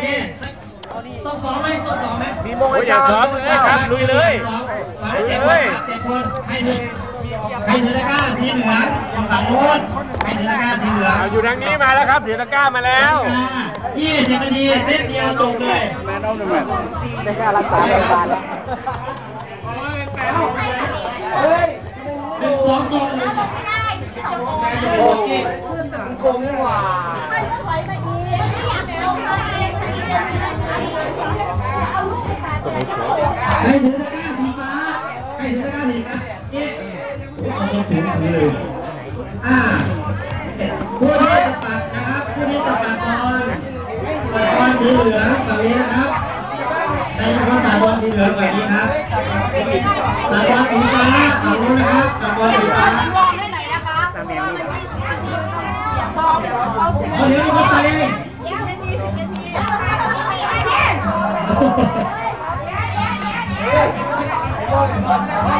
เคต้องซ้อมไหมมีมงให้ซ้อมเลยครับลุยเลยลุยเลย7 คนให้ถือตะกร้าทีเหลืองอยู่ฝั่งโน้นให้ถือตะกร้าทีเหลืองอยู่ทางนี้มาแล้วครับถือตะกร้ามาแล้ว20 นาทีเซตเดียวจบเลยแม่น้องหนึ่งแบบตะกร้ารักษาพยาบาลแล้วเฮ้ย1 2 3โอเคโกงนี่หว่าให้ถือตะกร้าสีฟ้าให้ถือตะกร้าสีฟ้าต้องถือเลยผู้ที่จะปัดนะครับผู้ที่จะปัดบอลสีเหลืองแบบนี้นะครับในเฉพาะปัดบอลสีเหลืองแบบนี้ครับปัดบอลสีฟ้าฝั่งนู้นนะครับปัดบอลสีฟ้าเอาเดี๋ยวมีคนไปเองเ